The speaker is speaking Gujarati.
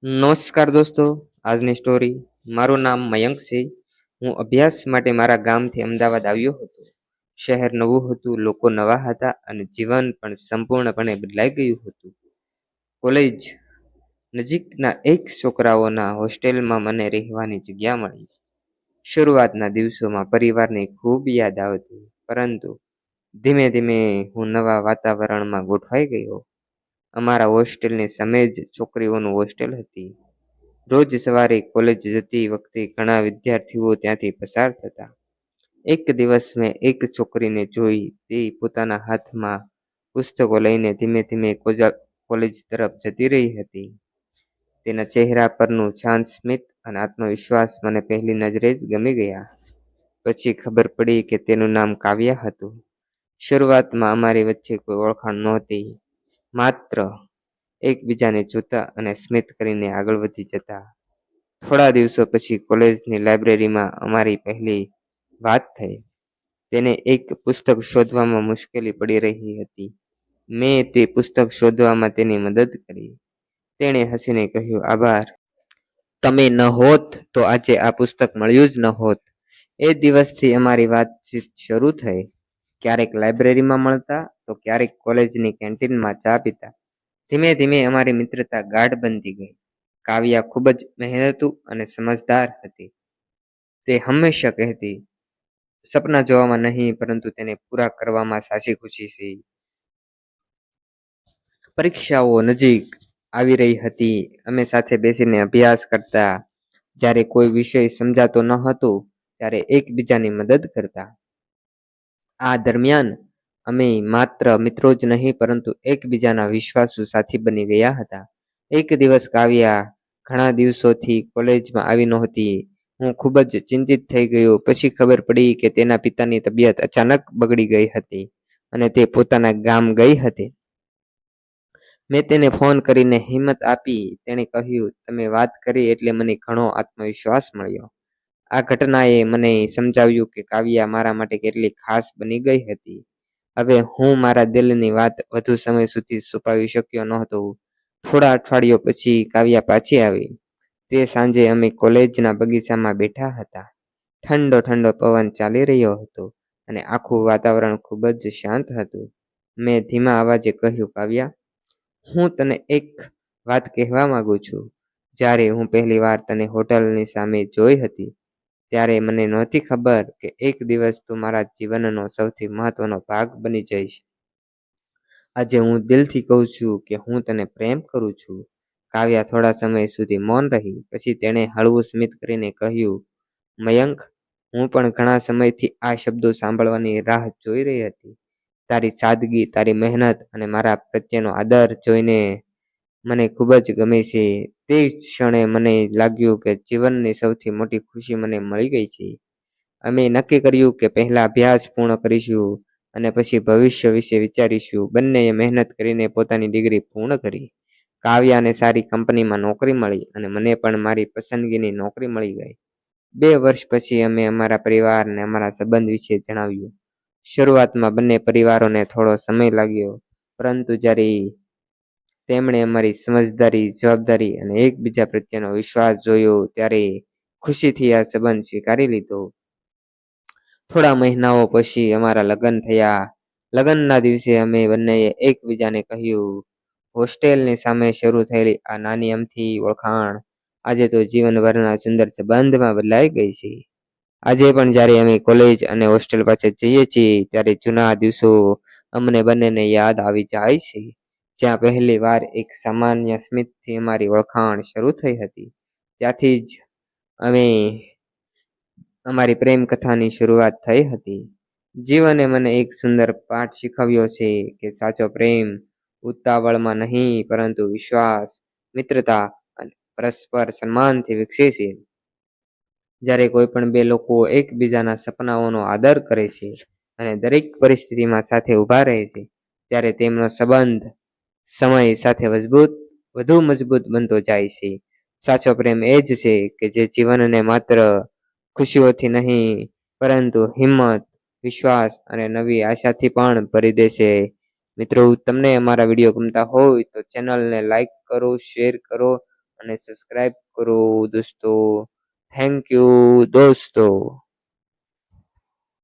નમસ્કાર દોસ્તો, આજની સ્ટોરી. મારું નામ મયંક છે. હું અભ્યાસ માટે મારા ગામથી અમદાવાદ આવ્યો હતો. શહેર નવું હતું, લોકો નવા હતા અને જીવન પણ સંપૂર્ણપણે બદલાઈ ગયું હતું. કોલેજ નજીકના એક છોકરાઓના હોસ્ટેલમાં મને રહેવાની જગ્યા મળી. શરૂઆતના દિવસોમાં પરિવારની ખૂબ યાદ આવતી, પરંતુ ધીમે ધીમે હું નવા વાતાવરણમાં ગોઠવાઈ ગયો. અમારા હોસ્ટેલની સામે જ છોકરીઓનું હોસ્ટેલ હતી. રોજ સવારે કોલેજ જતી વખતે ઘણા વિદ્યાર્થીઓ ત્યાંથી પસાર થતા. એક દિવસ મેં એક છોકરીને જોઈ. તે પોતાના હાથમાં પુસ્તકો લઈને ધીમે ધીમે કોલેજ તરફ જતી રહી હતી. તેના ચહેરા પરનું શાંત સ્મિત અને આત્મવિશ્વાસ મને પહેલી નજરે જ ગમી ગયા. પછી ખબર પડી કે તેનું નામ કાવ્યા હતું. શરૂઆતમાં અમારી વચ્ચે કોઈ ઓળખાણ નહોતી, માત્ર એકબીજાને જોતા અને સ્મિત કરીને આગળ વધી જતા. થોડા દિવસો પછી કોલેજની લાઇબ્રેરીમાં અમારી પહેલી વાત થઈ. તેને એક પુસ્તક શોધવામાં મુશ્કેલી પડી રહી હતી. મેં તે પુસ્તક શોધવામાં તેની મદદ કરી. તેણે હસીને કહ્યું, "આભાર. તમે ન હોત તો આજે આ પુસ્તક મળ્યું જ ન હોત." એ દિવસથી અમારી વાતચીત શરૂ થઈ. ક્યારેક લાઇબ્રેરીમાં મળતા તો ક્યારેક કોલેજની કેન્ટીનમાં ચા પીતા. ધીમે ધીમે અમારી મિત્રતા ગાઢ બનતી ગઈ. કાવ્યા ખૂબ જ મહેનતુ અને સમજદાર હતી. તે હંમેશા કહેતી, સપના જોવામાં નહીં, પરંતુ તેને પૂરા કરવામાં સાચી ખુશી છે. પરીક્ષાઓ નજીક આવી રહી હતી. અમે સાથે બેસીને અભ્યાસ કરતા. જ્યારે કોઈ વિષય સમજાતો ન હતો ત્યારે એકબીજાની મદદ કરતા. આ દરમિયાન અમે માત્ર મિત્રો જ નહીં, પરંતુ એકબીજાના વિશ્વાસુ સાથી બની ગયા હતા. એક દિવસ કાવ્યા ઘણા દિવસોથી કોલેજમાં આવી નહોતી. હું ખૂબ જ ચિંતિત થઈ ગયો. પછી ખબર પડી કે તેના પિતાની તબિયત અચાનક બગડી ગઈ હતી અને તે પોતાના ગામ ગઈ હતી. મેં તેને ફોન કરીને હિંમત આપી. તેણે કહ્યું, "તમે વાત કરી એટલે મને ઘણો આત્મવિશ્વાસ મળ્યો." આ ઘટનાએ મને સમજાવ્યું કે કાવ્યા મારા માટે કેટલી ખાસ બની ગઈ હતી. હવે હું મારા દિલની વાત વધુ સમય સુધી છુપાવી શક્યો નહોતો. થોડા અઠવાડિયો પછી કાવ્યા પાછી આવી. તે સાંજે અમે કોલેજના બગીચામાં બેઠા હતા. ઠંડો ઠંડો પવન ચાલી રહ્યો હતો અને આખું વાતાવરણ ખૂબ જ શાંત હતું. મેં ધીમા અવાજે કહ્યું, "કાવ્યા, હું તને એક વાત કહેવા માંગુ છું. જ્યારે હું પહેલી વાર તને હોટલની સામે જોઈ હતી, ત્યારે મને નહોતી ખબર કે એક દિવસ તું મારા જીવનનો સૌથી મહત્વનો ભાગ બની જઈશ. આજે હું દિલથી કહું છું કે હું તને પ્રેમ કરું છું." કાવ્યા થોડા સમય સુધી મૌન રહી. પછી તેણે હળવું સ્મિત કરીને કહ્યું, "મયંક, હું પણ ઘણા સમયથી આ શબ્દો સાંભળવાની રાહ જોઈ રહી હતી. તારી સાદગી, તારી મહેનત અને મારા પ્રત્યેનો આદર જોઈને મને ખૂબ જ ગમે છે." તે જ ક્ષણે મને લાગ્યું કે જીવનની સૌથી મોટી ખુશી મને મળી ગઈ છે. અમે નક્કી કર્યું કે પહેલા અભ્યાસ પૂર્ણ કરીશું અને પછી ભવિષ્ય વિશે વિચારીશું. બંનેએ મહેનત કરીને પોતાની ડિગ્રી પૂર્ણ કરી. કાવ્યાને સારી કંપનીમાં નોકરી મળી અને મને પણ મારી પસંદગીની નોકરી મળી ગઈ. 2 વર્ષ પછી અમે અમારા પરિવારને અમારા સંબંધ વિશે જણાવ્યું. શરૂઆતમાં બંને પરિવારોને થોડો સમય લાગ્યો, પરંતુ જ્યારે તેમણે અમારી સમજદારી, જવાબદારી અને એકબીજા પ્રત્યેનો વિશ્વાસ જોયો, ત્યારે ખુશીથી આ સંબંધ સ્વીકારી લીધો. થોડા મહિનાઓ પછી અમારા લગ્ન થયા. લગ્નના દિવસે અમે બંનેએ એકબીજાને કહ્યું, હોસ્ટેલની સામે શરૂ થયેલી આ નાની અમથી ઓળખાણ આજે તો જીવનભરના સુંદર સંબંધમાં બદલાઈ ગઈ છે. આજે પણ જ્યારે અમે કોલેજ અને હોસ્ટેલ પાસે જઈએ છીએ, ત્યારે જૂના દિવસો અમને બંનેને યાદ આવી જાય છે. જ્યાં પહેલી વાર એક સામાન્ય સ્મિતથી અમારી ઓળખાણ શરૂ થઈ હતી, ત્યાંથી જ અમે અમારી પ્રેમ કથાની શરૂઆત થઈ હતી. જીવને મને એક સુંદર પાઠ શીખવ્યો છે કે સાચો પ્રેમ ઉતાવળમાં નહીં, પરંતુ વિશ્વાસ, મિત્રતા અને પરસ્પર સન્માનથી વિકસે છે. જ્યારે કોઈ પણ બે લોકો એકબીજાના સપનાઓનો આદર કરે છે અને દરેક પરિસ્થિતિમાં સાથે ઊભા રહે છે, ત્યારે તેમનો સંબંધ સમય સાથે વધુ મજબૂત બનતો જાય છે. સાચો પ્રેમ એ જ છે કે જે જીવનને માત્ર ખુશીઓથી નહીં, પરંતુ હિંમત, વિશ્વાસ અને નવી આશાથી પણ ભરી દેશે. મિત્રો, તમને અમારા વિડીયો ગમતા હોય તો ચેનલને લાઈક કરો, શેર કરો અને સબસ્ક્રાઇબ કરો દોસ્તો. થેન્ક યુ દોસ્તો.